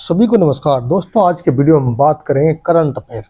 सभी को नमस्कार दोस्तों। आज के वीडियो में बात करेंगे करंट अफेयर।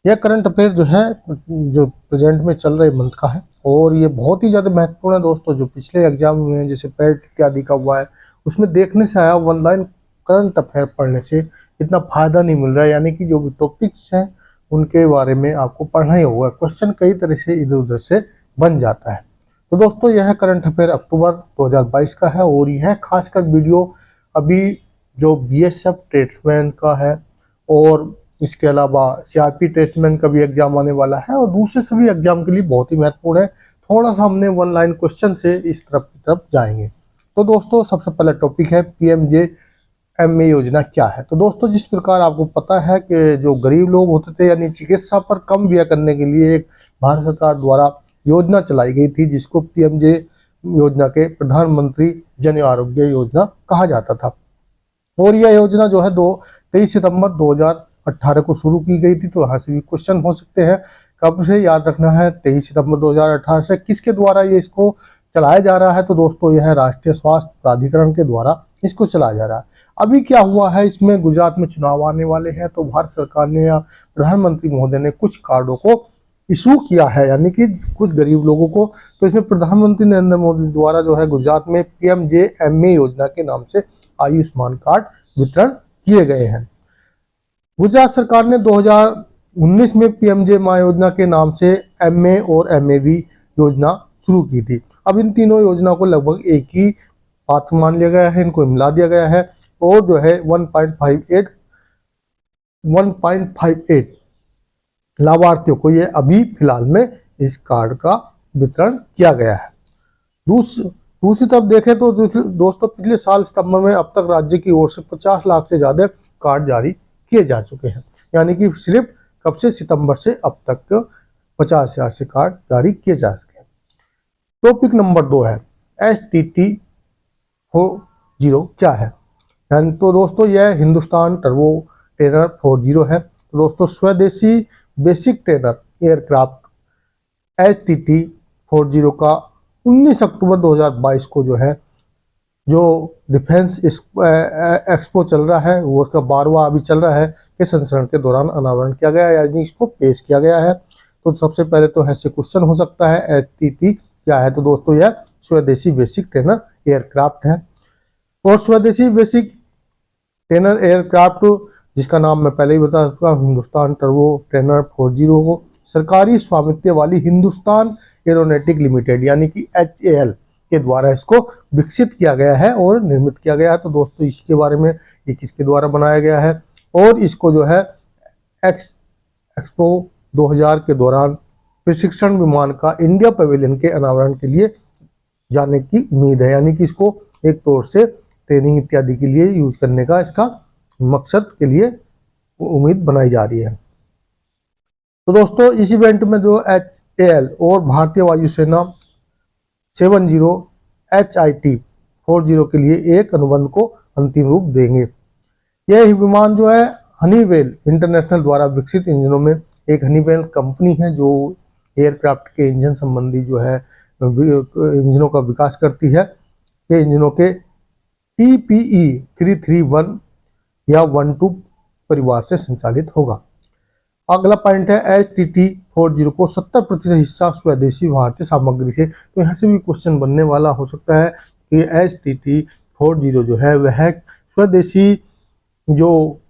यह करंट अफेयर जो है जो प्रेजेंट में चल रहे मंथ का है और ये बहुत ही ज़्यादा महत्वपूर्ण है दोस्तों। जो पिछले एग्जाम हुए हैं जैसे पेट इत्यादि का हुआ है उसमें देखने से आया ऑनलाइन करंट अफेयर पढ़ने से इतना फायदा नहीं मिल रहा है, यानी कि जो भी टॉपिक्स हैं उनके बारे में आपको पढ़ना ही होगा। क्वेश्चन कई तरह से इधर उधर से बन जाता है। तो दोस्तों यह करंट अफेयर अक्टूबर 2022 का है और यह खासकर वीडियो अभी जो बीएसएफ ट्रेड्समैन का है और इसके अलावा सीआरपी ट्रेड्समैन का भी एग्जाम आने वाला है और दूसरे सभी एग्जाम के लिए बहुत ही महत्वपूर्ण है। थोड़ा सा हमने वन लाइन क्वेश्चन से इस तरफ की तरफ जाएंगे। तो दोस्तों सबसे पहला टॉपिक है पीएमजेएमए योजना क्या है। तो दोस्तों जिस प्रकार आपको पता है कि जो गरीब लोग होते थे यानी चिकित्सा पर कम व्यय करने के लिए एक भारत सरकार द्वारा योजना चलाई गई थी जिसको पीएमजे योजना के प्रधानमंत्री जन आरोग्य योजना कहा जाता था। और यह योजना जो है 23 सितंबर 2018 को शुरू की गई थी। तो यहाँ से भी क्वेश्चन हो सकते हैं, कब से याद रखना है 23 सितंबर 2018 से, किसके द्वारा ये इसको चलाया जा रहा है। तो दोस्तों यह राष्ट्रीय स्वास्थ्य प्राधिकरण के द्वारा इसको चलाया जा रहा है। अभी क्या हुआ है, इसमें गुजरात में चुनाव आने वाले हैं तो भारत सरकार ने या प्रधानमंत्री महोदय ने कुछ कार्डों को इशू किया है, यानी कि कुछ गरीब लोगों को। तो इसमें प्रधानमंत्री नरेंद्र मोदी द्वारा जो है गुजरात में पीएमजेएमए योजना के नाम से आयुष्मान कार्ड वितरण किए गए हैं। गुजरात सरकार ने 2019 में पीएमजेएमआई योजना के नाम से एमए और एमएवी योजना शुरू की थी। अब इन तीनों योजना को लगभग एक ही पात्र मान लिया गया है, इनको मिला दिया गया है और जो है 1.58 लाभार्थियों को ये अभी फिलहाल में इस कार्ड का वितरण किया गया है। दूसरी तरफ देखें तो दोस्तों पिछले साल सितंबर में अब तक राज्य की ओर से 50 लाख से ज्यादा कार्ड जारी किए जा चुके हैं, यानी कि सिर्फ कब से, सितंबर से अब तक 50,000 से कार्ड जारी किए जा सके। टॉपिक नंबर 2 है HTT40 क्या है। तो दोस्तों यह हिंदुस्तान टर्बो ट्रेनर 40 है। तो दोस्तों स्वदेशी बेसिक ट्रेनर एयरक्राफ्ट HTT40 का 19 अक्टूबर 2022 को जो है जो डिफेंस एक्सपो चल रहा है वो उसका 12वां अभी चल रहा है के संस्करण के दौरान अनावरण किया गया है, यानी इसको पेश किया गया है। तो सबसे पहले तो ऐसे क्वेश्चन हो सकता है HTT क्या है। तो दोस्तों यह स्वदेशी बेसिक ट्रेनर एयरक्राफ्ट है। और स्वदेशी बेसिक ट्रेनर एयरक्राफ्ट जिसका नाम मैं पहले ही बता चुका हूँ, हिंदुस्तान टर्बो ट्रेनर 40 को सरकारी स्वामित्व वाली हिंदुस्तान एरोनॉटिक लिमिटेड यानी कि HAL के द्वारा इसको विकसित किया गया है और निर्मित किया गया है। तो दोस्तों इसके बारे में ये किसके द्वारा बनाया गया है और इसको जो है एक्सपो 2000 के दौरान प्रशिक्षण विमान का इंडिया पवेलियन के अनावरण के लिए जाने की उम्मीद है, यानी कि इसको एक तौर से ट्रेनिंग इत्यादि के लिए यूज करने का इसका मकसद के लिए उम्मीद बनाई जा रही है। तो दोस्तों इस इवेंट में जो HAL और भारतीय वायुसेना 70 HIT40 के लिए एक अनुबंध को अंतिम रूप देंगे। यह विमान जो है हनीवेल इंटरनेशनल द्वारा विकसित इंजनों में एक हनीवेल कंपनी है जो एयरक्राफ्ट के इंजन संबंधी जो है इंजनों का विकास करती है। ये इंजनों के TPE 331 या 12 परिवार से संचालित होगा। अगला पॉइंट है HTT40 को 70% हिस्सा स्वदेशी भारतीय सामग्री से। तो यहाँ से भी क्वेश्चन बनने वाला हो सकता है कि HTT40 जो है वह स्वदेशी जो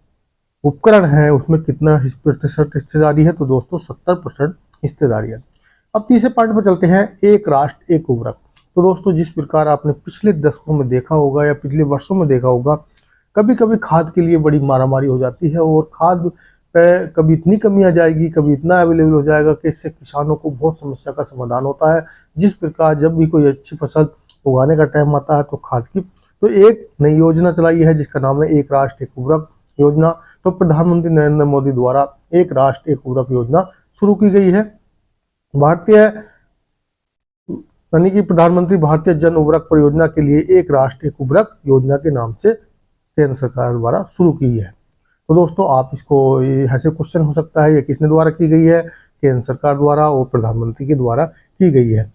उपकरण है उसमें कितना प्रतिशत हिस्सेदारी है। तो दोस्तों 70% हिस्सेदारी है। अब तीसरे पॉइंट पर चलते हैं, एक राष्ट्र एक उर्वरक। तो दोस्तों जिस प्रकार आपने पिछले दशकों में देखा होगा या पिछले वर्षों में देखा होगा, कभी कभी खाद के लिए बड़ी मारामारी हो जाती है और खाद पे कभी इतनी कमी आ जाएगी, कभी इतना अवेलेबल हो जाएगा कि इससे किसानों को बहुत समस्या का समाधान होता है। जिस प्रकार जब भी कोई अच्छी फसल उगाने का टाइम आता है तो खाद की तो एक नई योजना चलाई है जिसका नाम है एक राष्ट्र एक उर्वरक योजना। तो प्रधानमंत्री नरेंद्र मोदी द्वारा एक राष्ट्र एक उर्वरक योजना शुरू की गई है। भारतीय यानी कि प्रधानमंत्री भारतीय जन उर्वरक परियोजना के लिए एक राष्ट्र एक उर्वरक योजना के नाम से केंद्र सरकार द्वारा शुरू की है। तो दोस्तों आप इसको ऐसे क्वेश्चन हो सकता है ये किसने द्वारा की गई है, केंद्र सरकार द्वारा और प्रधानमंत्री के द्वारा की गई है।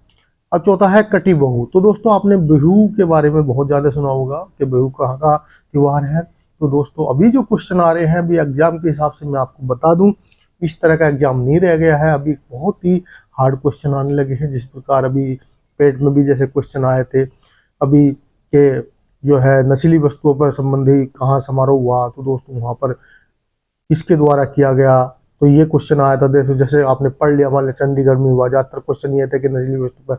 अब चौथा है कटी बहू। तो दोस्तों आपने बिहू के बारे में बहुत ज़्यादा सुना होगा कि बिहू कहाँ का त्योहार है। तो दोस्तों अभी जो क्वेश्चन आ रहे हैं अभी एग्जाम के हिसाब से मैं आपको बता दूं, इस तरह का एग्जाम नहीं रह गया है। अभी बहुत ही हार्ड क्वेश्चन आने लगे हैं। जिस प्रकार अभी पेट में भी जैसे क्वेश्चन आए थे अभी के जो है नशीली वस्तुओं पर संबंधी कहाँ समारोह हुआ, तो दोस्तों वहाँ पर किसके द्वारा किया गया, तो ये क्वेश्चन आया था। जैसे आपने पढ़ लिया, मान लिया चंडीगढ़ में हुआ, ज्यादातर क्वेश्चन ये थे कि नशीली वस्तु पर,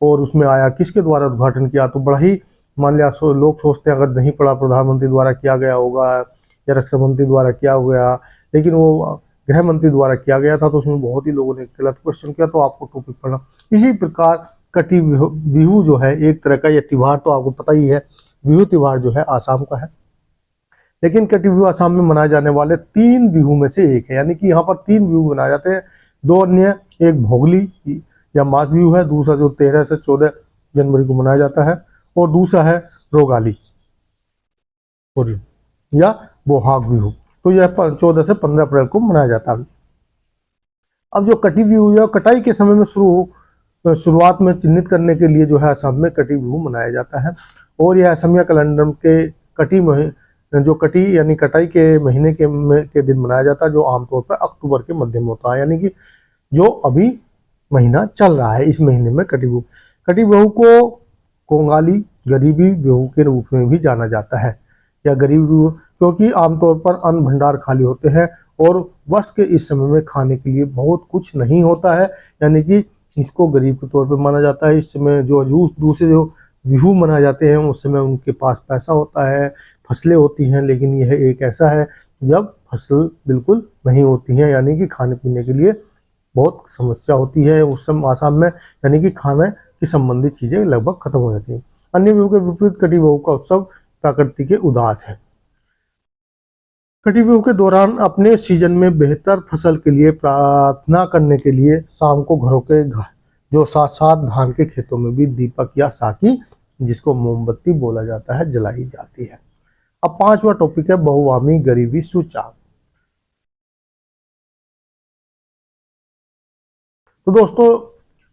और उसमें आया किसके द्वारा उद्घाटन किया, तो बड़ा ही मान लिया लोग सोचते हैं अगर नहीं पढ़ा प्रधानमंत्री द्वारा किया गया होगा या रक्षा मंत्री द्वारा किया गया, लेकिन वो गृह मंत्री द्वारा किया गया था, तो उसमें बहुत ही लोगों ने गलत क्वेश्चन किया, तो आपको टॉपिक पढ़ना। इसी प्रकार कटी बिहू जो है एक तरह का, यह त्योहार तो आपको पता ही है, बिहू त्योहार जो है आसाम का है, लेकिन कटी बिहू आसाम में मनाए जाने वाले 3 बिहू में से एक है। यानी कि यहाँ पर 3 बिहू मनाए जाते हैं, 2 अन्य, एक भोगली या माघ बिहू है, दूसरा जो 13 से 14 जनवरी को मनाया जाता है, और दूसरा है रोगाली या बोहाग बिहू, तो यह 14 से 15 अप्रैल को मनाया जाता है। अब जो कटी बिहू या कटाई के समय में शुरुआत में चिन्हित करने के लिए जो है असम में कटी बिहू मनाया जाता है, और यह असमिया कैलेंडर के जो कटी यानी कटाई के महीने के दिन मनाया जाता है, जो आमतौर पर अक्टूबर के मध्य में होता है। यानी कि जो अभी महीना चल रहा है, इस महीने में कटी बिहू को कोंगाली गरीबी बिहू के रूप में भी जाना जाता है, या गरीब बिहू, क्योंकि आमतौर पर अन्न भंडार खाली होते हैं और वर्ष के इस समय में खाने के लिए बहुत कुछ नहीं होता है, यानी कि इसको गरीब के तौर पर माना जाता है। इस समय जो दूसरे जो बिहू मनाए जाते हैं उस समय उनके पास पैसा होता है, फसलें होती हैं, लेकिन यह एक ऐसा है जब फसल बिल्कुल नहीं होती है, यानी कि खाने पीने के लिए बहुत समस्या होती है उस समय आसाम में, यानी कि खाने की संबंधित चीजें लगभग खत्म हो जाती हैं। अन्य बिहू के विपरीत कटी बिहू का उत्सव प्रकृति के उदास है। कटी बिहू के दौरान अपने सीजन में बेहतर फसल के लिए प्रार्थना करने के लिए शाम को घरों के जो साथ साथ धान के खेतों में भी दीपक या साकी, जिसको मोमबत्ती बोला जाता है, जलाई जाती है। अब 5वां टॉपिक है बहुआमी गरीबी सूचकांक। तो दोस्तों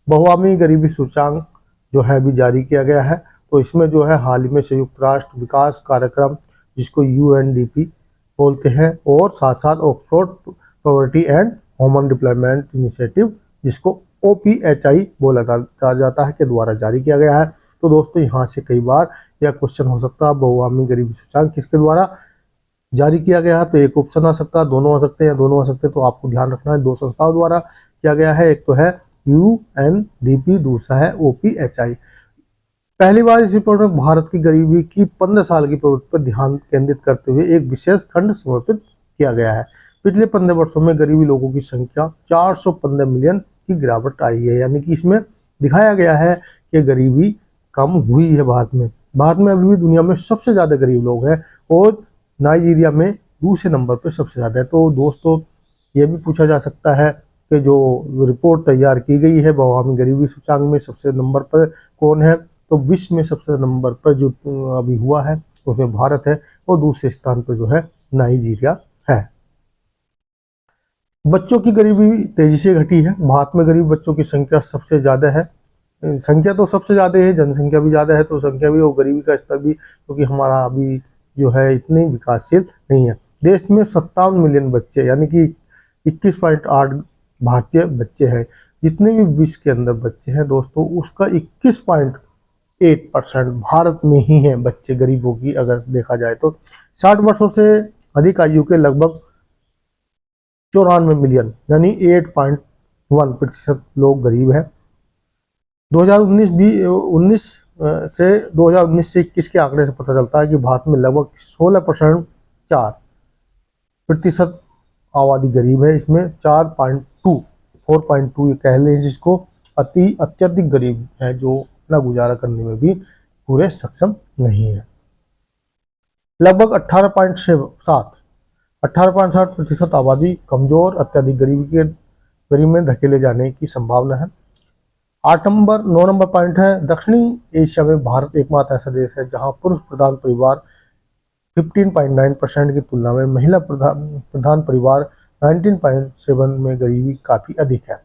बहुआमी गरीबी सूचकांक जो है अभी जारी किया गया है, तो इसमें जो है हाल ही में संयुक्त राष्ट्र विकास कार्यक्रम जिसको UNDP बोलते हैं, और साथ साथ Oxford poverty and human development initiative जिसको OPHI बोला जाता है के द्वारा जारी किया गया है। तो दोस्तों यहाँ से कई बार यह क्वेश्चन हो सकता है बहुआमी गरीबी सूचकांक किसके द्वारा जारी किया गया है, तो एक ऑप्शन आ सकता है, दोनों आ सकते हैं, दोनों आ सकते हैं, तो आपको ध्यान रखना है 2 संस्थाओं द्वारा किया गया है। एक तो है UNDP, दूसरा है OPHI। पहली बार इस रिपोर्ट में भारत की गरीबी की 15 साल की प्रवृत्ति पर ध्यान केंद्रित करते हुए एक विशेष खंड समर्पित किया गया है। पिछले 15 वर्षों में गरीबी लोगों की संख्या 415 मिलियन की गिरावट आई है, यानी कि इसमें दिखाया गया है कि गरीबी कम हुई है भारत में। भारत में अभी भी दुनिया में सबसे ज्यादा गरीब लोग हैं, और नाइजीरिया में दूसरे नंबर पर सबसे ज्यादा है। तो दोस्तों ये भी पूछा जा सकता है कि जो रिपोर्ट तैयार की गई है बहुआमी गरीबी सूचकांक में सबसे नंबर पर कौन है, तो विश्व में सबसे नंबर पर जो अभी हुआ है उसमें भारत है, और दूसरे स्थान पर जो है नाइजीरिया है। बच्चों की गरीबी तेजी से घटी है। भारत में गरीब बच्चों की संख्या सबसे ज्यादा है, संख्या तो सबसे ज्यादा है, जनसंख्या भी ज्यादा है, तो संख्या भी और गरीबी का स्तर भी, क्योंकि हमारा अभी जो है इतनी विकासशील नहीं है। देश में 57 मिलियन बच्चे यानी कि 21.8 भारतीय बच्चे हैं। जितने भी विश्व के अंदर बच्चे हैं दोस्तों, उसका 21.8% भारत में ही है बच्चे गरीबों की, अगर देखा जाए तो। 60 वर्षों से अधिक आयु के लगभग 94 मिलियन यानी 8.1% लोग गरीब हैं। 2019 से 2019 से 21 के आंकड़े से पता चलता है कि भारत में लगभग 16.4% आबादी गरीब है। इसमें 4.2 कह लें जिसको अत्यधिक गरीब है, जो अपना गुजारा करने में भी पूरे सक्षम नहीं है। लगभग 18.7% आबादी कमजोर अत्यधिक गरीब में धकेले जाने की संभावना है। 9 नंबर पॉइंट है, दक्षिणी एशिया में भारत एकमात्र ऐसा देश है जहां पुरुष प्रधान परिवार 15.9% की तुलना में महिला प्रधान परिवार 19.7 में गरीबी काफी अधिक है।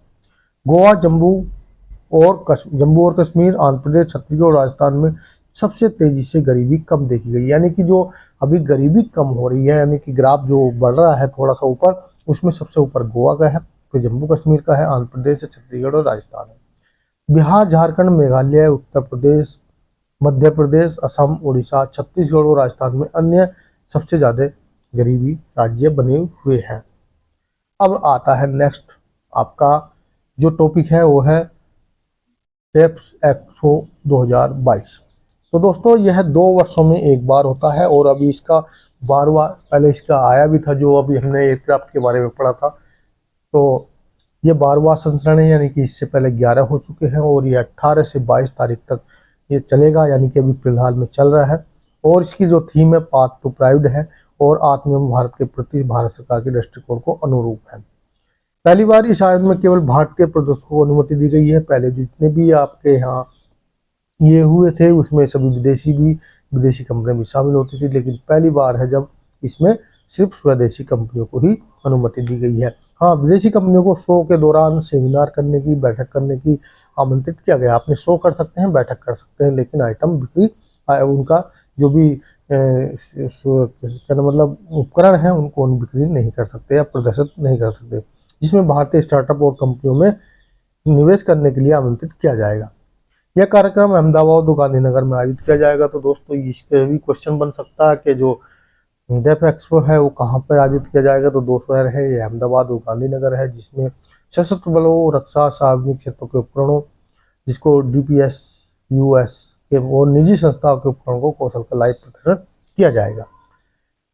गोवा, जम्मू और कश्मीर, आंध्र प्रदेश, छत्तीसगढ़ और राजस्थान में सबसे तेजी से गरीबी कब देखी गई, यानी कि जो अभी गरीबी कम हो रही है, यानी कि ग्राफ जो बढ़ रहा है थोड़ा सा ऊपर, उसमें सबसे ऊपर गोवा का है, फिर जम्मू कश्मीर का है, आंध्र प्रदेश है, छत्तीसगढ़ और राजस्थान है। बिहार, झारखंड, मेघालय, उत्तर प्रदेश, मध्य प्रदेश, असम, उड़ीसा, छत्तीसगढ़ और राजस्थान में अन्य सबसे ज्यादा गरीबी राज्य बने हुए हैं। अब आता है नेक्स्ट आपका जो टॉपिक है वो है टेप्स एक्सपो 2022। तो दोस्तों यह 2 वर्षों में एक बार होता है और अभी इसका 12वां, पहले इसका आया भी था जो अभी हमने एयरक्राफ्ट के बारे में पढ़ा था, तो ये 12वां संस्करण है, यानी कि इससे पहले 11 हो चुके हैं और ये 18 से 22 तारीख तक ये चलेगा, यानी कि अभी फिलहाल में चल रहा है। और इसकी जो थीम है पाथ टू प्राइड है और आत्मनिर्भर भारत के प्रति भारत सरकार के दृष्टिकोण को अनुरूप है। पहली बार इस आयोजन में केवल भारतीय प्रदर्शकों को अनुमति दी गई है। पहले जितने भी आपके यहाँ ये हुए थे उसमें सभी विदेशी कंपनियां भी शामिल होती थी, लेकिन पहली बार है जब इसमें सिर्फ स्वदेशी कंपनियों को ही अनुमति दी गई है। हाँ, विदेशी कंपनियों को शो के दौरान सेमिनार करने की, बैठक करने की आमंत्रित किया गया। आपने शो कर सकते हैं, बैठक कर सकते हैं, लेकिन आइटम बिक्री उनका जो भी मतलब उपकरण है उनको बिक्री नहीं कर सकते या प्रदर्शित नहीं कर सकते, जिसमें भारतीय स्टार्टअप और कंपनियों में निवेश करने के लिए आमंत्रित किया जाएगा। यह कार्यक्रम अहमदाबाद और गांधीनगर में आयोजित किया जाएगा। तो दोस्तों इसके भी क्वेश्चन बन सकता है कि जो डेफ एक्सपो है वो कहाँ पर आयोजित किया जाएगा। तो 2 शहर है, ये अहमदाबाद और गांधीनगर है, जिसमें सशस्त्र बलों, रक्षा, सार्वजनिक क्षेत्रों के उपकरणों जिसको DPS US के और निजी संस्थाओं के उपकरणों को कौशल का लाइव प्रदर्शन किया जाएगा।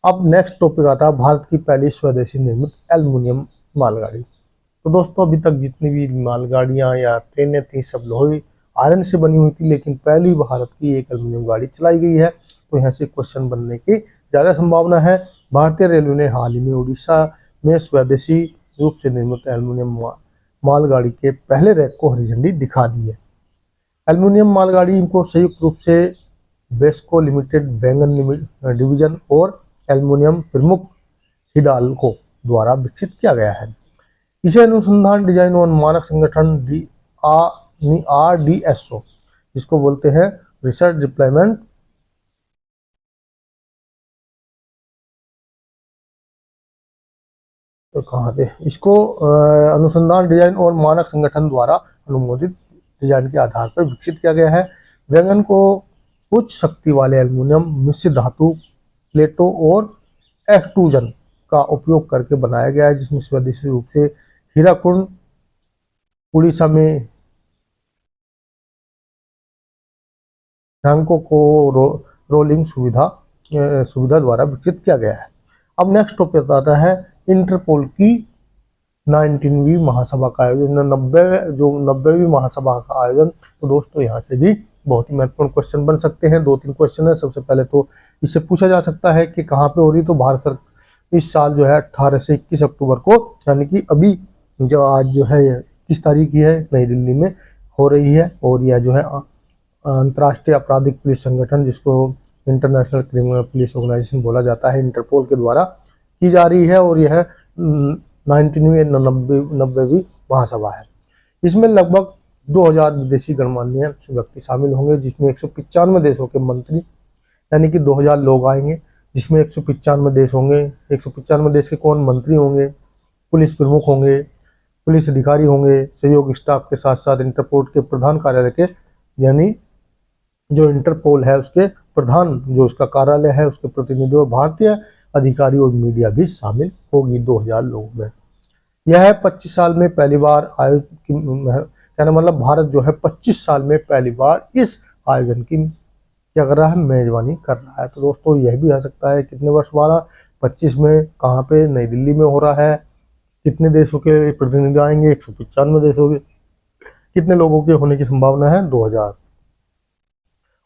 अब नेक्स्ट टॉपिक आता है भारत की पहली स्वदेशी निर्मित एल्युमिनियम मालगाड़ी। तो दोस्तों अभी तक जितनी भी मालगाड़ियां या ट्रेनें थी सब लोहे आयरन से बनी हुई थी, लेकिन पहली भारत की एक एल्युमिनियम गाड़ी चलाई गई है। तो यहाँ से क्वेश्चन बनने की ज्यादा संभावना है। भारतीय रेलवे ने हाल ही में उड़ीसा में स्वदेशी रूप से निर्मित एल्युमिनियम मालगाड़ी के पहले रैक को हरी झंडी दिखा दी है। एल्युमिनियम मालगाड़ी इनको संयुक्त रूप से बेस्को लिमिटेड, वैगन डिवीजन और एल्युमिनियम प्रमुख हिंडाल्को द्वारा विकसित किया गया है। इसे अनुसंधान, डिजाइन और मानक संगठन RDSO जिसको बोलते हैं रिसर्च डिप्लॉयमेंट तो कहाँ थे इसको अनुसंधान, डिजाइन और मानक संगठन द्वारा अनुमोदित डिजाइन के आधार पर विकसित किया गया है। वैगन को उच्च शक्ति वाले एल्युमिनियम, मिश्र धातु, प्लेटों और एक्सट्रूजन का उपयोग करके बनाया गया है, जिसमें स्वदेशी रूप से हीराकुंड, उड़ीसा में रैंकों को रोलिंग सुविधा द्वारा विकसित किया गया है। अब नेक्स्ट टॉपिक आता है इंटरपोल की 19वीं महासभा का आयोजन, 90वीं महासभा का आयोजन। तो दोस्तों यहाँ से भी बहुत ही महत्वपूर्ण क्वेश्चन बन सकते हैं। 2-3 क्वेश्चन है। सबसे पहले तो इससे पूछा जा सकता है कि कहाँ पे हो रही। तो भारत सरकार इस साल जो है 18 से 21 अक्टूबर को, यानी कि अभी जो आज जो है 21 तारीख की है, नई दिल्ली में हो रही है। और यह जो है अंतर्राष्ट्रीय आपराधिक पुलिस संगठन जिसको इंटरनेशनल क्रिमिनल पुलिस ऑर्गेनाइजेशन बोला जाता है, इंटरपोल के द्वारा की जा रही है। और यह 90वीं महासभा है। इसमें लगभग 2000 विदेशी गणमान्य व्यक्ति शामिल होंगे, जिसमें 195 देशों के मंत्री यानी कि 2000 लोग आएंगे, जिसमें 195 देश होंगे। 195 देश के कौन मंत्री होंगे, पुलिस प्रमुख होंगे, पुलिस अधिकारी होंगे, सहयोग स्टाफ के साथ साथ इंटरपोल के प्रधान कार्यालय के, यानी जो इंटरपोल है उसके प्रधान जो उसका कार्यालय है उसके प्रतिनिधि और भारतीय अधिकारी और मीडिया भी शामिल होगी 2000 लोगों में। यह 25 साल में पहली बार कहना मतलब भारत जो है 25 साल में पहली बार इस आयोजन की क्या कर रहा है, मेजबानी कर रहा है। तो दोस्तों यह भी आ सकता है कितने वर्ष बाद, 25 में कहाँ पे, नई दिल्ली में हो रहा है। कितने देशों के प्रतिनिधि आएंगे, 195 देशों के। कितने लोगों के होने की संभावना है, 2000।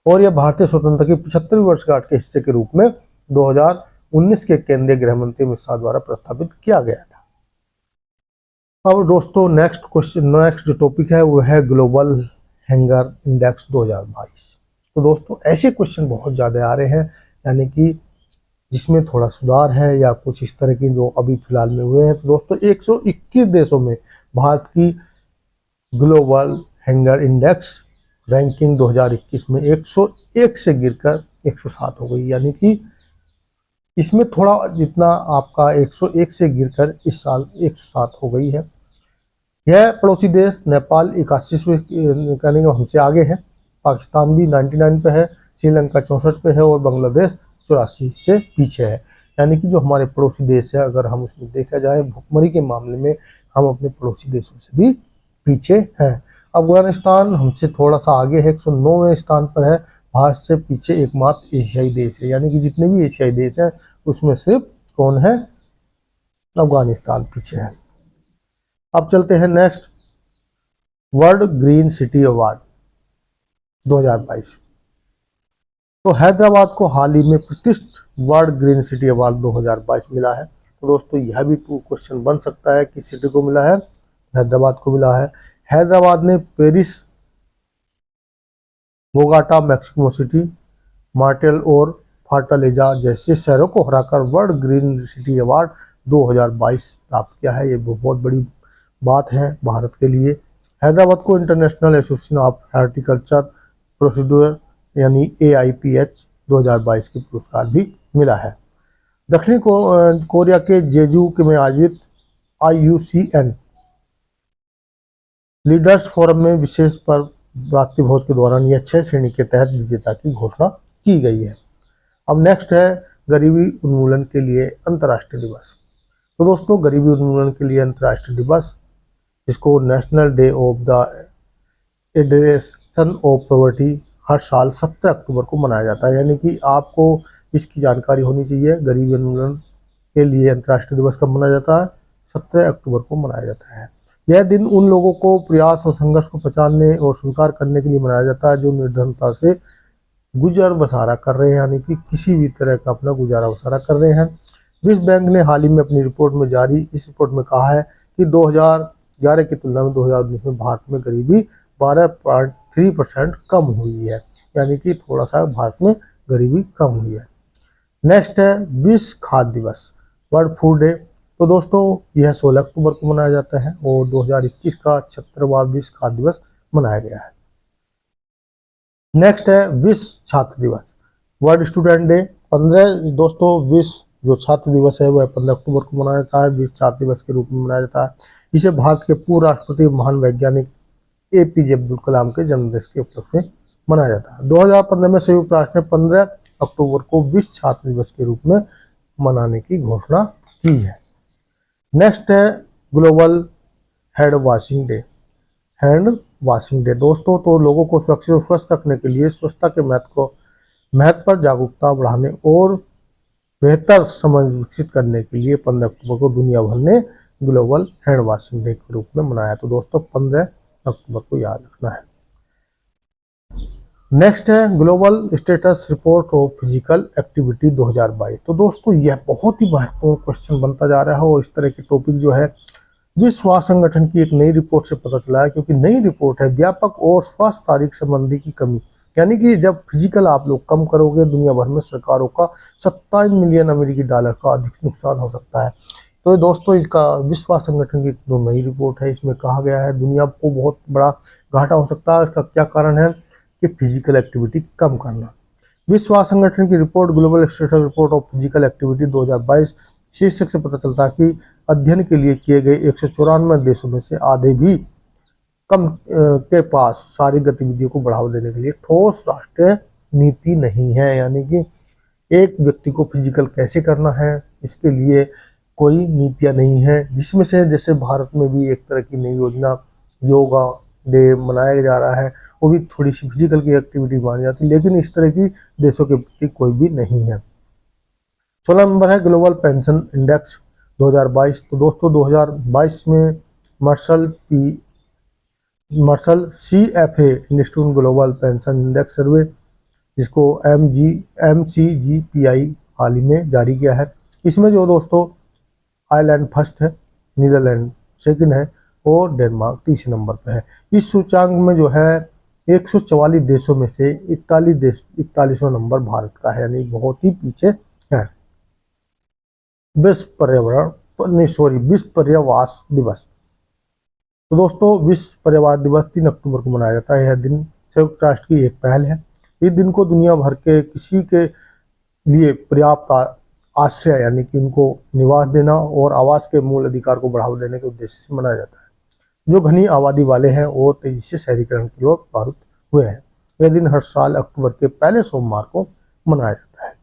और यह भारतीय स्वतंत्रता की 75वीं वर्षगांठ के हिस्से के रूप में 2019 के केंद्रीय गृह मंत्री अमित शाह द्वारा प्रस्तावित किया गया था। अब दोस्तों नेक्स्ट जो टॉपिक है वो है ग्लोबल हंगर इंडेक्स 2022। तो दोस्तों ऐसे क्वेश्चन बहुत ज़्यादा आ रहे हैं, यानी कि जिसमें थोड़ा सुधार है या कुछ इस तरह की जो अभी फिलहाल में हुए हैं। तो दोस्तों 121 देशों में भारत की ग्लोबल हंगर इंडेक्स रैंकिंग 2021 में 101 से गिरकर 107 हो गई, यानी कि इसमें थोड़ा जितना आपका 101 से गिरकर इस साल 107 हो गई है। यह पड़ोसी देश नेपाल 81वें यानी कि हमसे आगे है। पाकिस्तान भी 99 पे है, श्रीलंका 64 पे है और बांग्लादेश 84 से पीछे है। यानी कि जो हमारे पड़ोसी देश है, अगर हम उसमें देखा जाए भुखमरी के मामले में, हम अपने पड़ोसी देशों से भी पीछे हैं। अफगानिस्तान हमसे थोड़ा सा आगे है, 109वें स्थान पर है। भारत से पीछे एकमात्र एशियाई देश है, यानी कि जितने भी एशियाई देश हैं उसमें सिर्फ कौन है, अफगानिस्तान पीछे है। अब चलते हैं next, world green city award 2022। तो हैदराबाद को हाल ही में प्रतिष्ठित वर्ल्ड ग्रीन सिटी अवार्ड 2022 मिला है। तो दोस्तों यह भी क्वेश्चन बन सकता है कि सिटी को मिला है, हैदराबाद को मिला है। हैदराबाद ने पेरिस, बोगाटा, मैक्सिको सिटी, मार्टेल और फार्टालेजा जैसे शहरों को हराकर वर्ल्ड ग्रीन सिटी अवार्ड 2022 प्राप्त किया है। ये बहुत बड़ी बात है भारत के लिए। हैदराबाद को international association of horticulture procedure यानी AIPH 2022 के पुरस्कार भी मिला है। दक्षिणी कोरिया के जेजू में आयोजित IUCN लीडर्स फोरम में विशेष पर रात्रि भोज के दौरान यह 6 श्रेणी के तहत विजेता की घोषणा की गई है। अब नेक्स्ट है गरीबी उन्मूलन के लिए अंतर्राष्ट्रीय दिवस। तो दोस्तों गरीबी उन्मूलन के लिए अंतर्राष्ट्रीय दिवस, इसको national day of the eradication of poverty, हर साल 17 अक्टूबर को मनाया जाता है। यानी कि आपको इसकी जानकारी होनी चाहिए। गरीबी उन्मूलन के लिए अंतर्राष्ट्रीय दिवस कब मनाया जाता है, 17 अक्टूबर को मनाया जाता है। यह दिन उन लोगों को प्रयास और संघर्ष को पहचानने और स्वीकार करने के लिए मनाया जाता है जो निर्धनता से गुजर बसारा कर रहे हैं, यानी कि किसी भी तरह का अपना गुजारा बसारा कर रहे हैं। विश्व बैंक ने हाल ही में अपनी रिपोर्ट में जारी इस रिपोर्ट में कहा है कि 2011 की तुलना में 2019 में भारत में गरीबी 12.3% कम हुई है, यानी कि थोड़ा सा भारत में गरीबी कम हुई है। नेक्स्ट है विश्व खाद्य दिवस, वर्ल्ड फूड डे। तो दोस्तों यह 16 अक्टूबर को मनाया जाता है और 2021 का 76वां विश्व खाद्य दिवस मनाया गया है। नेक्स्ट है विश्व छात्र दिवस, वर्ल्ड स्टूडेंट डे 15। दोस्तों विश्व जो छात्र दिवस है वह 15 अक्टूबर को मनाया जाता है, विश्व छात्र दिवस के रूप में मनाया जाता है। इसे भारत के पूर्व राष्ट्रपति महान वैज्ञानिक APJ अब्दुल कलाम के जन्मदिन के उपलक्ष्य में मनाया जाता है। 2015 में संयुक्त राष्ट्र ने 15 अक्टूबर को विश्व छात्र दिवस के रूप में मनाने की घोषणा की है। नेक्स्ट है global hand washing day, hand washing day. दोस्तों तो लोगों को स्वच्छ और स्वस्थ रखने के लिए स्वच्छता के महत्व पर जागरूकता बढ़ाने और बेहतर समझ विकसित करने के लिए 15 अक्टूबर को दुनिया भर ने ग्लोबल हैंड वॉशिंग डे के रूप में मनाया। तो दोस्तों 15 अक्टूबर को याद रखना है। नेक्स्ट है global status report of physical activity 2022। तो दोस्तों यह बहुत ही महत्वपूर्ण क्वेश्चन बनता जा रहा है और इस तरह के टॉपिक जो है विश्व स्वास्थ्य संगठन की एक नई रिपोर्ट से पता चला है, क्योंकि नई रिपोर्ट है व्यापक और स्वास्थ्य तारीख संबंधी की कमी, यानी कि जब फिजिकल आप लोग कम करोगे दुनिया भर में सरकारों का 27 मिलियन अमेरिकी डॉलर का अधिक नुकसान हो सकता है। तो दोस्तों इसका विश्व स्वास्थ्य संगठन की जो नई रिपोर्ट है इसमें कहा गया है दुनिया को बहुत बड़ा घाटा हो सकता है। इसका क्या कारण है कि फिजिकल एक्टिविटी कम करना। विश्व स्वास्थ्य संगठन की report global status report of physical activity 2022 शीर्षक से पता चलता है कि अध्ययन के लिए किए गए 194 देशों में से आधे भी कम के पास शारीरिक गतिविधियों को बढ़ावा देने के लिए ठोस राष्ट्रीय नीति नहीं है, यानी कि एक व्यक्ति को फिजिकल कैसे करना है इसके लिए कोई नीतियां नहीं है। जिसमें से जैसे भारत में भी एक तरह की नई योजना योगा डे मनाया जा रहा है, वो भी थोड़ी सी फिजिकल की एक्टिविटी मानी जाती है, लेकिन इस तरह की देशों के प्रति कोई भी नहीं है। 16 नंबर है ग्लोबल पेंशन इंडेक्स 2022। तो दोस्तों 2022 में Marshall CFA institute global pension index survey, जिसको MCGPI हाल ही में जारी किया है। इसमें जो दोस्तों आयरलैंड फर्स्ट है, नीदरलैंड सेकंड है और डेनमार्क तीसरे नंबर पर है। इस सूचांक में जो है 144 देशों में से 41वां नंबर भारत का है, यानी बहुत ही पीछे है। विश्व पर्यावरण दिवस। तो दोस्तों विश्व पर्यावरण दिवस 3 अक्टूबर को मनाया जाता है। यह दिन संयुक्त राष्ट्र की एक पहल है। इस दिन को दुनिया भर के किसी के लिए पर्याप्त आश्रय यानी कि उनको निवास देना और आवास के मूल अधिकार को बढ़ावा देने के उद्देश्य से मनाया जाता है। जो घनी आबादी वाले हैं और तेजी से शहरीकरण की ओर प्रभावित हुए हैं, यह दिन हर साल अक्टूबर के पहले सोमवार को मनाया जाता है।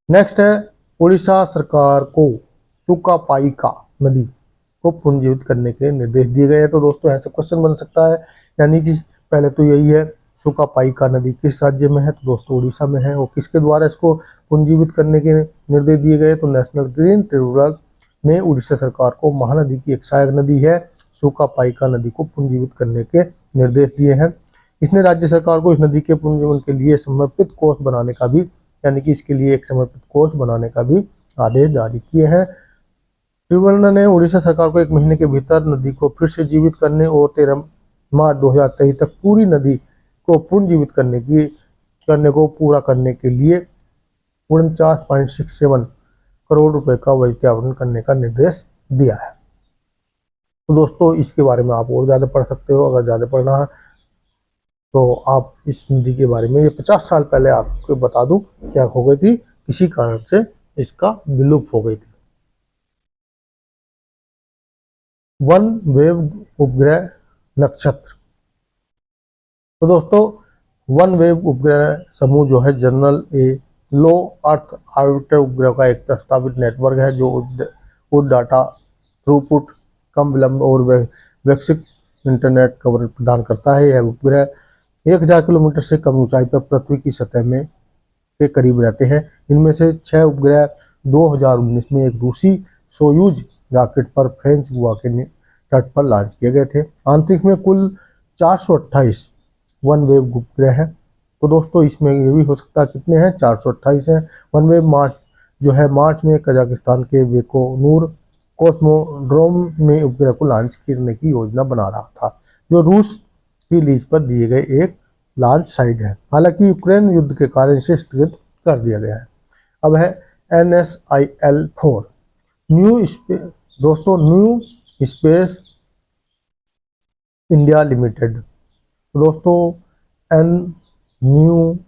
नेक्स्ट है, उड़ीसा सरकार को सुकापाइका नदी को पुनर्जीवित करने के निर्देश दिए गए हैं। तो दोस्तों ऐसा क्वेश्चन बन सकता है, यानी कि पहले तो यही है, सुकापाइका नदी किस राज्य में है? तो दोस्तों उड़ीसा में है। और किसके द्वारा इसको पुनर्जीवित करने के निर्देश दिए गए? तो नेशनल ग्रीन ट्रिब्यूनल ने उड़ीसा सरकार को महानदी की एक सहायक नदी है सुकापाइका नदी को पुनर्जीवित करने के निर्देश दिए हैं। इसने राज्य सरकार को इस नदी के पुनर्जीवन के लिए समर्पित कोष बनाने का भी, यानी कि इसके लिए एक समर्पित कोष बनाने का भी आदेश जारी किए हैं। ट्रिब्यूनल ने उड़ीसा सरकार को 1 महीने के भीतर नदी को फिर से जीवित करने और 13 मार्च 2023 तक पूरी नदी को पुनर्जीवित करने को पूरा करने के लिए 49.67 करोड़ रुपए का बजट आवंटन करने का निर्देश दिया है। तो दोस्तों इसके बारे में आप और ज़्यादा पढ़ सकते हो। अगर ज़्यादा पढ़ना है तो आप इस नदी के बारे में, ये 50 साल पहले आपको बता दूं क्या हो गई थी, किसी कारण से इसका विलुप्त हो गई थी। वन वेव उपग्रह नक्षत्र। तो दोस्तों वन वेव उपग्रह समूह जो है general A low earth orbiter उपग्रह का एक प्रस्तावित नेटवर्क है जो उच्च डाटा थ्रूपुट, कम विलंब और वैश्विक इंटरनेट कवरेज प्रदान करता है। यह उपग्रह 1000 किलोमीटर से कम ऊंचाई पर पृथ्वी की सतह में के करीब रहते हैं। इनमें से 6 उपग्रह 2019 में एक रूसी सोयूज रॉकेट पर फ्रेंच गुआ के तट पर लॉन्च किए गए थे। अंतरिक्ष में कुल 428 वन वेव उपग्रह हैं। तो दोस्तों इसमें ये भी हो सकता है कितने हैं, 428 हैं। वन वेव मार्च में कजाकिस्तान के वेकोनूर कॉस्मोड्रोम में उपग्रह को लॉन्च करने की योजना बना रहा था, जो रूस की लीज पर दिए गए एक लॉन्च साइट है। हालांकि यूक्रेन युद्ध के कारण इसे स्थगित कर दिया गया है। अब है NSIL-4 new space India limited. दोस्तों new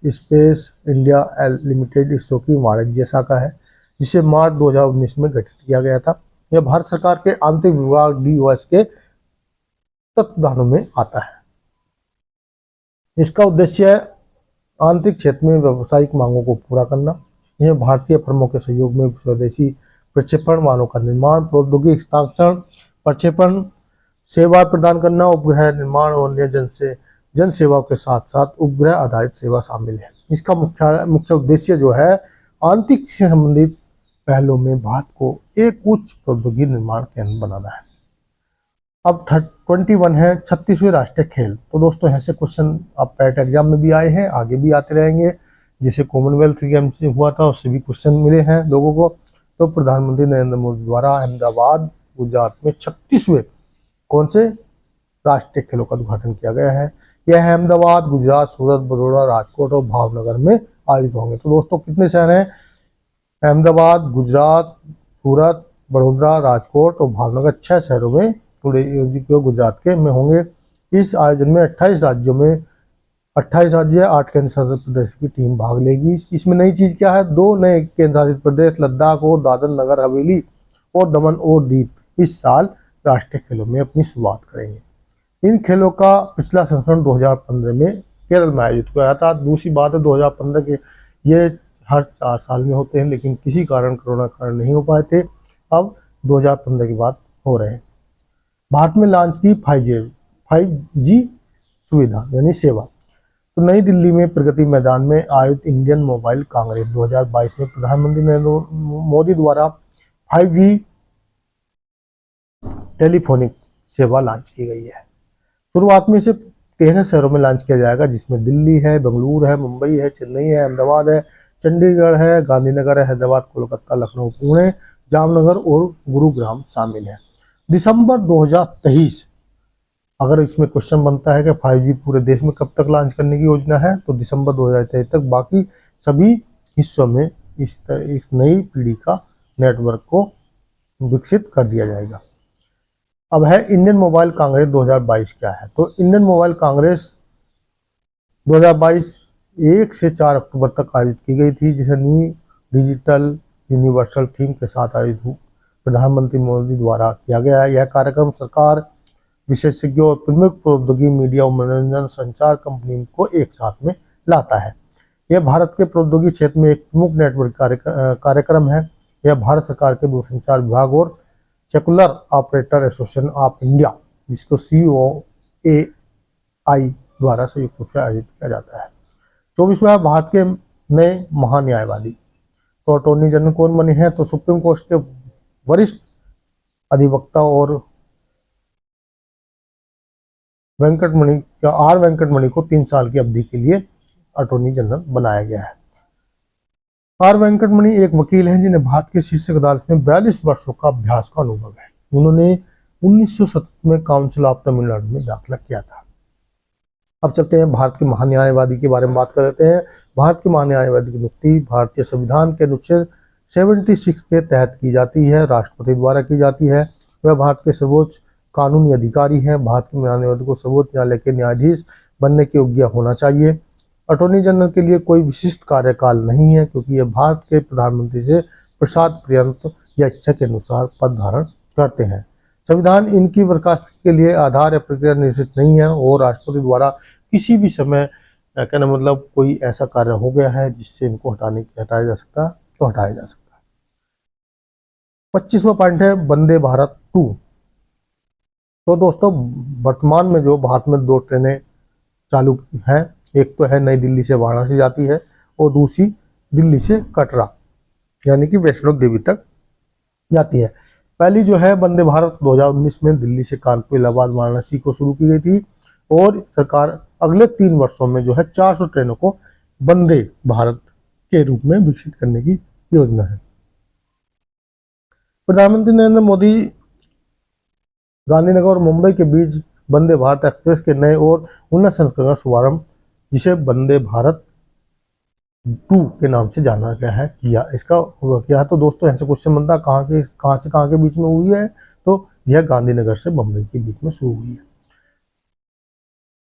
space India limited ISRO की वाणिज्य शाखा है, जिसे मार्च 2019 में गठित किया गया था। यह भारत सरकार के आंतरिक विभाग DOS के तत्वाधान में आता है। इसका उद्देश्य है आंतरिक क्षेत्र में व्यावसायिक मांगों को पूरा करना। यह भारतीय फर्मों के सहयोग में स्वदेशी प्रक्षेपण वाहनों का निर्माण, प्रौद्योगिकी हस्तांतरण, प्रक्षेपण सेवा प्रदान करना, उपग्रह निर्माण और अन्य जन सेवाओं के साथ साथ उपग्रह आधारित सेवा शामिल है। इसका मुख्य उद्देश्य जो है आंतरिक से संबंधित पहलों में भारत को एक उच्च प्रौद्योगिकी निर्माण केंद्र बनाना है। अब 21 है 36वें राष्ट्रीय खेल। तो दोस्तों ऐसे क्वेश्चन अब पैट एग्जाम में भी आए हैं, आगे भी आते रहेंगे। जैसे कॉमनवेल्थ गेम से हुआ था उससे भी क्वेश्चन मिले हैं लोगों को। तो प्रधानमंत्री नरेंद्र मोदी द्वारा अहमदाबाद गुजरात में 36वें कौन से राष्ट्रीय खेलों का उद्घाटन किया गया है? यह अहमदाबाद, गुजरात, सूरत, बड़ौदा, राजकोट और भावनगर में आयोजित होंगे। तो दोस्तों कितने शहर हैं? अहमदाबाद, गुजरात, सूरत, बड़ौदा, राजकोट और भावनगर 6 शहरों में गुजरात के में होंगे। इस आयोजन में 28 राज्य 8 केंद्र शासित प्रदेश की टीम भाग लेगी। इसमें नई चीज क्या है? 2 नए केंद्र शासित प्रदेश लद्दाख और दादर नगर हवेली और दमन और दीव इस साल राष्ट्रीय खेलों में अपनी शुरुआत करेंगे। इन खेलों का पिछला संस्करण 2015 में केरल में आयोजित हुआ था। दूसरी बात है 2015 के ये हर 4 साल में होते हैं, लेकिन किसी कारण कोरोना कारण नहीं हो पाए थे। अब 2015 की बात हो रहे हैं। भारत में लॉन्च की 5G सुविधा यानी सेवा। तो नई दिल्ली में प्रगति मैदान में आयोजित इंडियन मोबाइल कांग्रेस 2022 में प्रधानमंत्री नरेंद्र मोदी द्वारा 5G टेलीफोनिक सेवा लॉन्च की गई है। शुरुआत में इसे 13 शहरों में लॉन्च किया जाएगा, जिसमें दिल्ली है, बेंगलुरु है, मुंबई है, चेन्नई है, अहमदाबाद है, चंडीगढ़ है, गांधीनगर है, हैदराबाद, कोलकाता, लखनऊ, पुणे, जामनगर और गुरुग्राम शामिल है। दिसंबर 2023 अगर इसमें क्वेश्चन बनता है कि 5G पूरे देश में कब तक लॉन्च करने की योजना है, तो दिसंबर 2023 तक बाकी सभी हिस्सों में इस नई पीढ़ी का नेटवर्क को विकसित कर दिया जाएगा। अब है इंडियन मोबाइल कांग्रेस 2022 क्या है। तो इंडियन मोबाइल कांग्रेस 2022 1 से 4 अक्टूबर तक आयोजित की गई थी, जिसे न्यू डिजिटल यूनिवर्सल थीम के साथ आयोजित प्रधानमंत्री मोदी द्वारा किया गया है। यह कार्यक्रम सरकार, विशेषज्ञों और प्रमुख प्रौद्योगिकी, मीडिया और मनोरंजन संचार कंपनी को एक साथ में लाता है। यह भारत के प्रौद्योगिकी क्षेत्र में एक प्रमुख नेटवर्क कार्यक्रम है। यह भारत सरकार के दूरसंचार विभाग और secular operator association of India, जिसको COAI द्वारा संयुक्त रूप से आयोजित किया जाता है। 24वां भारत के नए महान्यायवादी। तो अटॉर्नी जनरल कौन बने हैं। तो सुप्रीम कोर्ट के वरिष्ठ अधिवक्ता और आर वेंकटमणि को 3 साल की अवधि के लिए अटॉर्नी जनरल बनाया गया है। आर वेंकटमणि एक वकील हैं जिन्हें भारत की शीर्ष अदालत में 42 वर्षों का अभ्यास का अनुभव है। उन्होंने 1977 में काउंसिल ऑफ तमिलनाडु में दाखिला किया था। अब चलते हैं भारत के महान्यायवादी के बारे में बात कर लेते हैं। भारत के महान्यायवादी की नियुक्ति भारतीय संविधान के अनुच्छेद 76 के तहत की जाती है, राष्ट्रपति द्वारा की जाती है। वह भारत के सर्वोच्च कानूनी अधिकारी हैं। भारत के न्यायाधीश को सर्वोच्च न्यायालय के न्यायाधीश बनने के योग्य होना चाहिए। अटॉर्नी जनरल के लिए कोई विशिष्ट कार्यकाल नहीं है, क्योंकि यह भारत के प्रधानमंत्री से प्रसाद पर्यंत या इच्छा के अनुसार पद धारण करते हैं। संविधान इनकी बर्खास्तगी के लिए आधार या प्रक्रिया निश्चित नहीं है और राष्ट्रपति द्वारा किसी भी समय कहना मतलब कोई ऐसा कार्य हो गया है जिससे इनको हटाया जा सकता है तो हटाया जा सकता है। 25वां पॉइंट है वंदे भारत 2। तो दोस्तों वर्तमान में जो भारत में 2 ट्रेनें चालू हैं, एक तो है नई दिल्ली से वाराणसी जाती है और दूसरी दिल्ली से कटरा यानी कि वैष्णो देवी तक जाती है। पहली जो है वंदे भारत 2019 में दिल्ली से कानपुर, इलाहाबाद, वाराणसी को शुरू की गई थी और सरकार अगले 3 वर्षों में जो है 400 ट्रेनों को वंदे भारत के रूप में विकसित करने की योजना है। प्रधानमंत्री नरेंद्र मोदी गांधीनगर और मुंबई के बीच वंदे भारत एक्सप्रेस के नए और उन्नत संस्करण का शुभारंभ, जिसे वंदे भारत 2 के नाम से जाना गया है, किया। इसका क्या है। तो दोस्तों ऐसे क्वेश्चन बनता है कहाँ से कहाँ के बीच में हुई है। तो यह गांधीनगर से मुंबई के बीच में शुरू हुई है।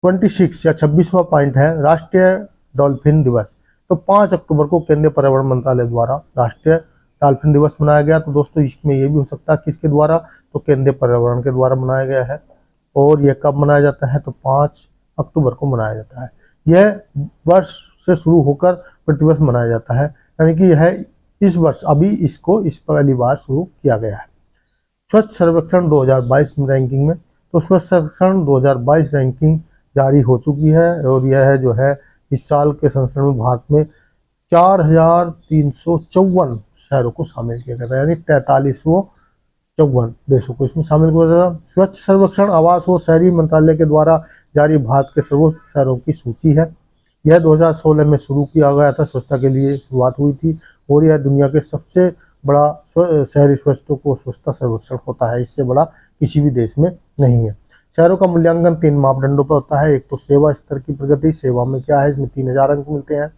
26 या 26वां पॉइंट है राष्ट्रीय डॉल्फिन दिवस। तो 5 अक्टूबर को केंद्रीय पर्यावरण मंत्रालय द्वारा राष्ट्रीय डॉल्फिन दिवस मनाया गया। तो दोस्तों इसमें यह भी हो सकता है किसके द्वारा, तो केंद्रीय पर्यावरण के द्वारा मनाया गया है। और यह कब मनाया जाता है, तो 5 अक्टूबर को मनाया जाता है। यह वर्ष से शुरू होकर प्रतिवर्ष मनाया जाता है, यानी कि यह इस वर्ष अभी इस पहली बार शुरू किया गया है। स्वच्छ सर्वेक्षण 2022 रैंकिंग में, तो स्वच्छ सर्वेक्षण 2022 रैंकिंग जारी हो चुकी है और यह जो है इस साल के सर्वेक्षण में भारत में 4354 शहरों को शामिल किया गया था, यानी 4354 देशों को इसमें शामिल किया गया था। स्वच्छ सर्वेक्षण आवास और शहरी मंत्रालय के द्वारा जारी भारत के सर्वोच्च शहरों की सूची है। यह 2016 में शुरू किया गया था, स्वच्छता के लिए शुरुआत हुई थी और यह दुनिया के सबसे बड़ा शहरी स्वच्छता सर्वेक्षण होता है। इससे बड़ा किसी भी देश में नहीं है। शहरों का मूल्यांकन 3 मापदंडों पर होता है। एक तो सेवा स्तर की प्रगति, सेवा में क्या है, इसमें 3000 अंक मिलते हैं।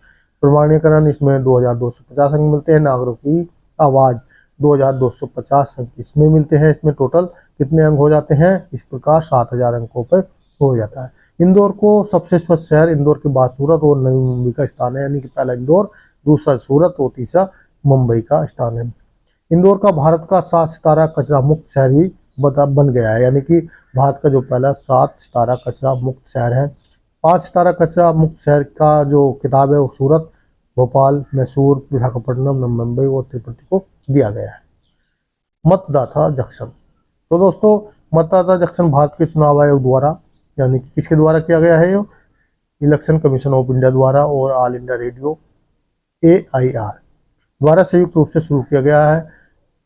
प्रमाणीकरण, इसमें 2250 अंक मिलते हैं। नागरिकों की आवाज़ 2250 अंक इसमें मिलते हैं। इसमें टोटल कितने अंक हो जाते हैं, इस प्रकार 7000 अंकों पर हो जाता है। इंदौर को सबसे स्वच्छ शहर, इंदौर के बाद सूरत और नई मुंबई का स्थान है, यानी कि पहला इंदौर, दूसरा सूरत और तीसरा मुंबई का स्थान है। इंदौर का भारत का 7 सितारा कचरा मुक्त शहर भी बन गया है, यानी कि भारत का जो पहला 7 सितारा कचरा मुक्त शहर है। 5 सितारा कचरा मुक्त शहर का जो किताब है वो सूरत, भोपाल, मैसूर, विशाखापट्टनम, मुंबई और तिरुपति को दिया गया है। मतदाता जंक्शन। तो दोस्तों मतदाता जंक्शन भारत के चुनाव आयोग द्वारा, यानी कि किसके द्वारा किया गया है, इलेक्शन कमीशन ऑफ इंडिया द्वारा और ऑल इंडिया रेडियो AIR द्वारा संयुक्त रूप से शुरू किया गया है।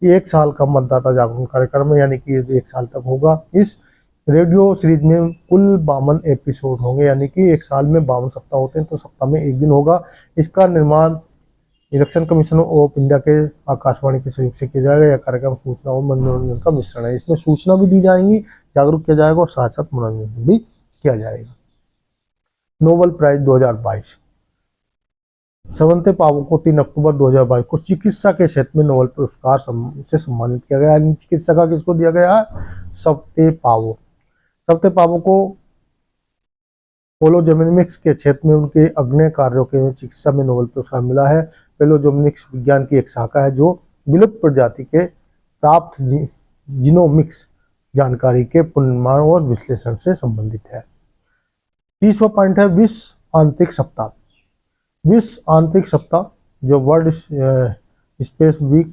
1 साल का मतदाता जागरूकता कार्यक्रम है, यानी कि 1 साल तक होगा। इस रेडियो सीरीज में कुल 52 एपिसोड होंगे, यानी कि 1 साल में 52 सप्ताह होते हैं, तो सप्ताह में 1 दिन होगा। इसका निर्माण इलेक्शन कमीशन ऑफ इंडिया के आकाशवाणी के सहयोग से किया जाएगा। यह कार्यक्रम सूचना और मनोरंजन का मिश्रण है। इसमें सूचना भी दी जाएंगी, जागरूक किया जाएगा और साथ साथ मनोरंजन भी किया जाएगा। Nobel prize 2022। स्वंते पावो को 3 अक्टूबर 2022 को चिकित्सा के क्षेत्र में नोबेल पुरस्कार से सम्मानित किया गया। चिकित्सा का किसको दिया गया है? स्वंते पावो। स्वंते पावो को पेलोजेनेमिक्स के क्षेत्र में उनके अग्रणी कार्यों के चिकित्सा में नोबेल पुरस्कार मिला है। पेलोजेनेमिक्स विज्ञान की एक शाखा है जो विलुप्त प्रजाति के प्राप्त जीनोमिक्स जानकारी के पुनर्निर्माण और विश्लेषण से संबंधित है। 30वां पॉइंट है विश्व आंतरिक सप्ताह। विश्व आंतरिक सप्ताह जो वर्ल्ड स्पेस वीक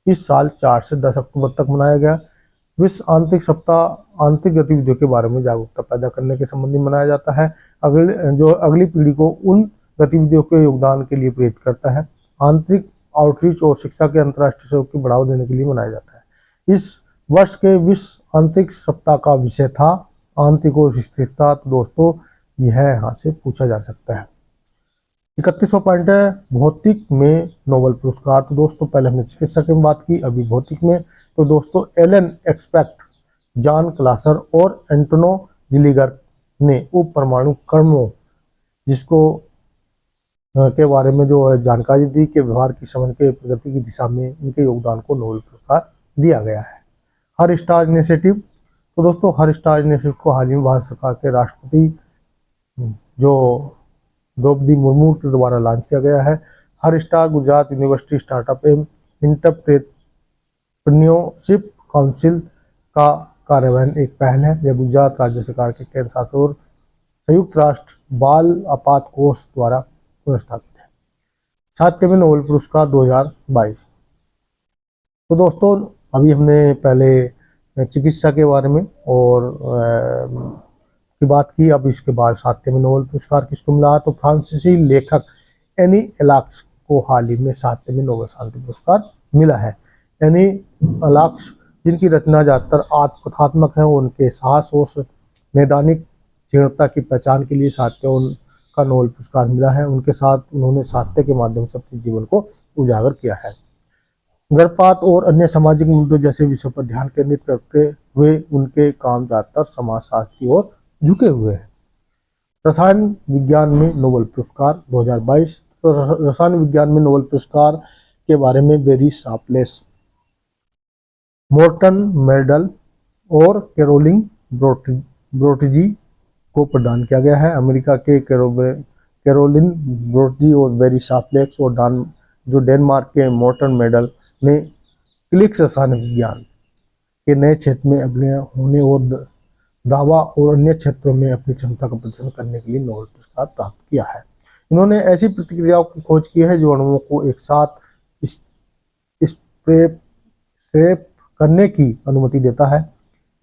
इस साल 4 से 10 अक्टूबर तक मनाया गया। विश्व आंतरिक सप्ताह आंतरिक गतिविधियों के बारे में जागरूकता पैदा करने के संबंधी मनाया जाता है। अगली पीढ़ी को उन गतिविधियों के योगदान के लिए प्रेरित करता है। आंतरिक आउटरीच और शिक्षा के अंतर्राष्ट्रीय सहयोग को बढ़ावा देने के लिए मनाया जाता है। इस वर्ष के विश्व आंतरिक सप्ताह का विषय था आंतरिक और स्थिरता। तो दोस्तों यह यहाँ से पूछा जा सकता है। 31वां पॉइंट है भौतिक में नोबेल पुरस्कार। तो दोस्तों पहले हमने चिकित्सा की बात की, अभी भौतिक में। तो दोस्तों एलन एक्सपेक्ट, जॉन क्लासर और एंटोनो जिलीगर ने उप परमाणु कर्मों जिसको के बारे में जो जानकारी दी कि व्यवहार की समझ के प्रगति की दिशा में इनके योगदान को नोबेल पुरस्कार दिया गया है। हर स्टार इनिशिएटिव। तो दोस्तों हर स्टार इनिशिएटिव को हाल ही में भारत सरकार के राष्ट्रपति जो द्रौपदी मुर्मू के द्वारा लॉन्च किया गया है। हर स्टार गुजरात यूनिवर्सिटी स्टार्टअप एवं एंटरप्रेन्योरशिप काउंसिल का कार्यान्वयन एक पहल है। यह गुजरात राज्य सरकार के केंद्र शासित और संयुक्त राष्ट्र बाल आपात कोष द्वारा पुनर्स्थापित है। साहित्य में नोबेल पुरस्कार 2022। तो दोस्तों अभी हमने पहले चिकित्सा के बारे में और की बात की। अब इसके बाद साहित्य में नोबेल पुरस्कार किसको मिला? तो फ्रांसीसी लेखक एनी एलाक्स को हाल ही में साहित्य में नोबेल शांति पुरस्कार मिला है। एनी एलाक्स जिनकी रचना ज्यादातर आत्मकथात्मक है, उनके साहस और नैदानिक जीर्णता की पहचान के लिए साहित्य उनका नोबेल पुरस्कार मिला है। उनके साथ उन्होंने साहित्य के माध्यम से अपने जीवन को उजागर किया है। गर्भपात और अन्य सामाजिक मुद्दों जैसे विषयों पर ध्यान केंद्रित करते हुए उनके काम ज्यादातर समाजशास्त्र की ओर झुके हुए हैं। रसायन विज्ञान में नोबेल पुरस्कार 2022। तो रसायन विज्ञान में नोबेल पुरस्कार के बारे में बेरी शार्प्लेस, मोर्टन मेडल और कैरोलिन ब्रोटजी को प्रदान किया गया है। अमेरिका के कैरोलिन ब्रोटजी और बेरी शार्प्लेस और जो डेनमार्क के मोर्टन मेडल ने क्लिक्स रसायन विज्ञान के नए क्षेत्र में अग्रणी होने और दावा और अन्य क्षेत्रों में अपनी क्षमता का प्रदर्शन करने के लिए नोबेल पुरस्कार प्राप्त किया है। इन्होंने ऐसी प्रतिक्रियाओं की खोज की है जो अणुओं को एक साथ स्ट्रैप करने की अनुमति देता है,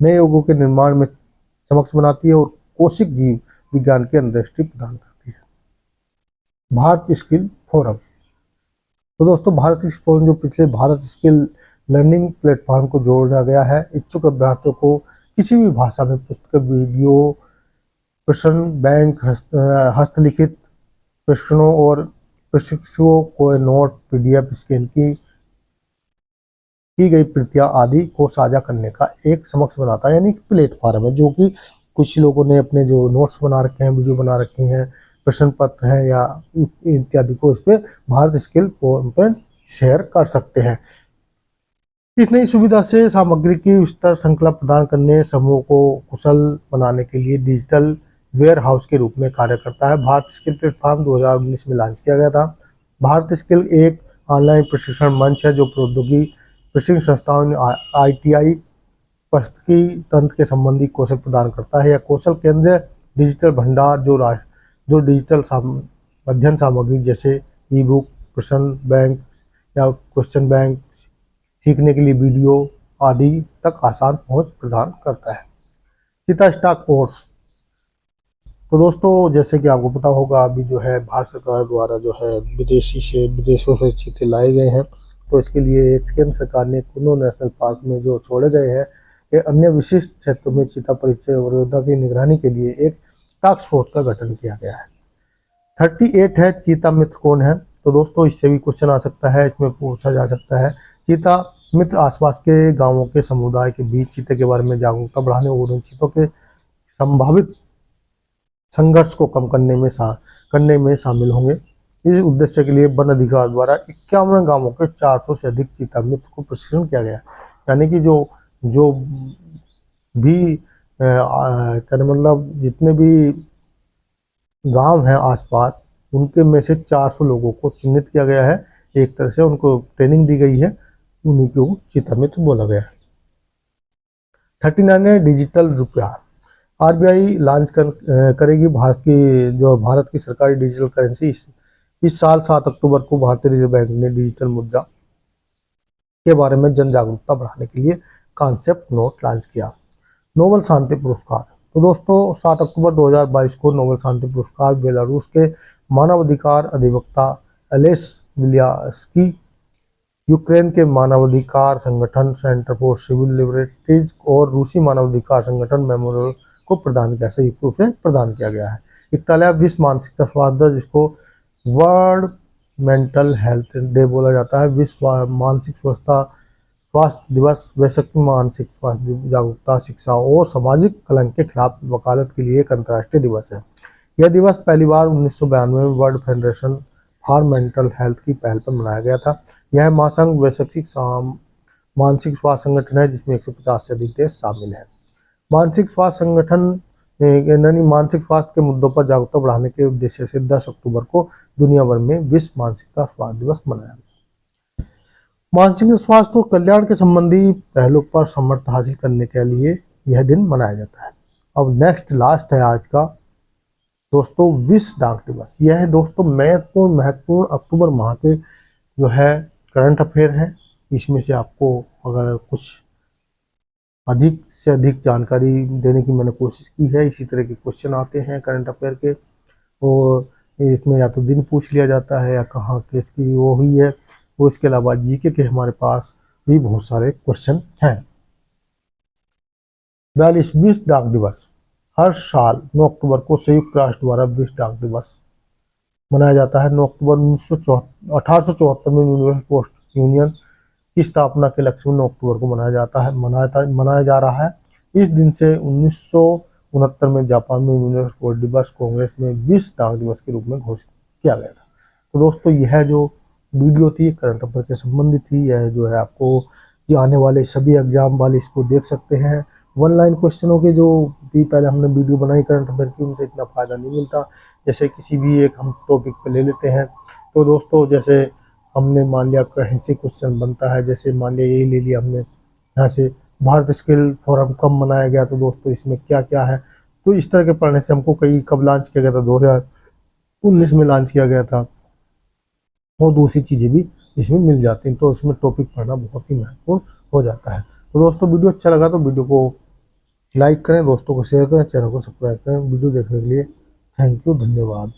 नए योगों के निर्माण में सक्षम बनाती है और कोशिक जीव विज्ञान की अंतर्दृष्टि प्रदान करती है। Bharat skill forum. तो दोस्तों भारत स्किल फोरम जो पिछले भारत स्किल लर्निंग प्लेटफॉर्म को जोड़ा गया है। इच्छुक अभ्यर्थियों को किसी भी भाषा में पुस्तक, वीडियो, प्रश्न बैंक, हस्तलिखित प्रश्नों और प्रशिक्षुओं को नोट, पीडीएफ स्कैन की गई प्रतियां आदि को साझा करने का एक समक्ष बनाता है, यानी प्लेटफॉर्म है जो कि कुछ लोगों ने अपने जो नोट्स बना रखे हैं, वीडियो बना रखी हैं, प्रश्न पत्र है या इत्यादि को इस पे भारत स्किल फोरम पर शेयर कर सकते हैं। इस नई सुविधा से सामग्री की विस्तार श्रृंखला प्रदान करने, समूह को कुशल बनाने के लिए डिजिटल वेयर हाउस के रूप में कार्य करता है। भारत स्किल प्लेटफॉर्म 2019 में लॉन्च किया गया था। भारत स्किल एक ऑनलाइन प्रशिक्षण मंच है जो प्रौद्योगिकी प्रशिक्षण संस्थाओं ITI पारिस्थितिकी तंत्र के संबंधी कौशल प्रदान करता है। यह कौशल केंद्र डिजिटल भंडार जो डिजिटल अध्ययन सामग्री जैसे ई बुक, प्रश्न बैंक या क्वेश्चन बैंक, सीखने के लिए वीडियो आदि तक आसान पहुंच प्रदान करता है। चीता स्टॉक कोर्स। तो दोस्तों जैसे कि आपको पता होगा अभी जो है भारत सरकार द्वारा जो है विदेशों से चीते लाए गए हैं। तो इसके लिए केंद्र सरकार ने कुल्लू नेशनल पार्क में जो छोड़े गए हैं कि अन्य विशिष्ट क्षेत्रों में चीता परिचय और योजना की निगरानी के लिए एक टास्क फोर्स का गठन किया गया है। 38 है चीता मित्र कौन है। तो दोस्तों इससे भी क्वेश्चन आ सकता है, इसमें पूछा जा सकता है चीता मित्र आसपास के गांवों के समुदाय के बीच चीते के बारे में जागरूकता बढ़ाने और उन चीतों के संभावित संघर्ष को कम करने में शामिल होंगे। इस उद्देश्य के लिए वन अधिकार द्वारा 51 गांवों के 400 से अधिक चीता मित्र को प्रशिक्षण किया गया। यानी कि जो जो भी कहने मतलब जितने भी गांव हैं आसपास, उनके में से 400 लोगों को चिन्हित किया गया है। एक तरह से उनको ट्रेनिंग दी गई है, उन्हीं को चीता मित्र बोला गया है। 39 है डिजिटल रुपया। आरबीआई लॉन्च करेगी भारत की सरकारी डिजिटल करेंसी। इस साल 7 अक्टूबर को भारतीय रिजर्व बैंक ने डिजिटल मुद्रा के बारे में जन जागरूकता बढ़ाने के लिए कॉन्सेप्ट नोट लॉन्च किया। नोबेल शांति पुरस्कार। तो दोस्तों 7 अक्टूबर 2022 को नोबेल शांति पुरस्कार बेलारूस के मानवाधिकार अधिवक्ता एलेस बिलियास्की, यूक्रेन के मानवाधिकार संगठन सेंटर फॉर सिविल लिबर्टीज और रूसी मानवाधिकार संगठन मेमोरियल को प्रदान किया, संयुक्त रूप से प्रदान किया गया है। 41 विश्व मानसिकता स्वास्थ्य, जिसको वर्ल्ड मेंटल हेल्थ डे बोला जाता है, विश्व मानसिक स्वास्थ्य दिवस वैश्विक मानसिक स्वास्थ्य जागरूकता, शिक्षा और सामाजिक कलंक के खिलाफ वकालत के लिए एक अंतर्राष्ट्रीय दिवस है। यह दिवस पहली बार 1992 में world federation for mental health की पहल पर मनाया गया था। यह महासंघ वैश्विक मानसिक स्वास्थ्य संगठन है, जिसमें 150 से अधिक देश शामिल है। मानसिक स्वास्थ्य संगठन यानी मानसिक स्वास्थ्य के मुद्दों पर जागरूकता बढ़ाने के उद्देश्य से 10 अक्टूबर को दुनिया भर में विश्व मानसिकता स्वास्थ्य दिवस मनाया गया। मानसिक स्वास्थ्य और कल्याण के संबंधी पहलुओं पर समर्थ हासिल करने के लिए यह दिन मनाया जाता है। अब नेक्स्ट लास्ट है आज का दोस्तों विश्व डाक दिवस। यह है दोस्तों महत्वपूर्ण अक्टूबर माह के जो है करंट अफेयर हैं। इसमें से आपको अगर कुछ अधिक से अधिक जानकारी देने की मैंने कोशिश की है। इसी तरह के क्वेश्चन आते हैं करंट अफेयर के, और इसमें या तो दिन पूछ लिया जाता है या कहाँ केस की वो हुई है, और इसके अलावा जीके के हमारे पास भी बहुत सारे क्वेश्चन हैं। 42 विश्व डाक दिवस। हर साल 9 अक्टूबर को संयुक्त राष्ट्र द्वारा विश्व डाक दिवस मनाया जाता है। 9 अक्टूबर 1874 में यूनिवर्सल पोस्ट यूनियन की स्थापना के लक्ष्य में 9 अक्टूबर को मनाया जा रहा है। इस दिन से 1969 में जापान में यूनिवर्सल पोस्ट दिवस कांग्रेस में विश्व डाक दिवस के रूप में घोषित किया गया था। तो दोस्तों यह जो वीडियो थी करंट अफेयर के संबंधित थी, यह जो है आपको ये आने वाले सभी एग्जाम वाले इसको देख सकते हैं। वन लाइन क्वेश्चनों के जो भी पहले हमने वीडियो बनाई करंट अफेयर की, उनसे इतना फ़ायदा नहीं मिलता। जैसे किसी भी एक हम टॉपिक पे ले लेते हैं, तो दोस्तों जैसे हमने मान लिया कहीं से क्वेश्चन बनता है, जैसे मान लिया यही ले लिया हमने यहाँ से भारत स्किल फोरम कब मनाया गया, तो दोस्तों इसमें क्या क्या है। तो इस तरह के पढ़ने से हमको कब लॉन्च किया गया था, 2019 में लॉन्च किया गया था, और दूसरी चीज़ें भी इसमें मिल जाती हैं। तो उसमें टॉपिक पढ़ना बहुत ही महत्वपूर्ण हो जाता है। तो दोस्तों वीडियो अच्छा लगा तो वीडियो को लाइक करें, दोस्तों को शेयर करें, चैनल को सब्सक्राइब करें। वीडियो देखने के लिए थैंक यू, धन्यवाद।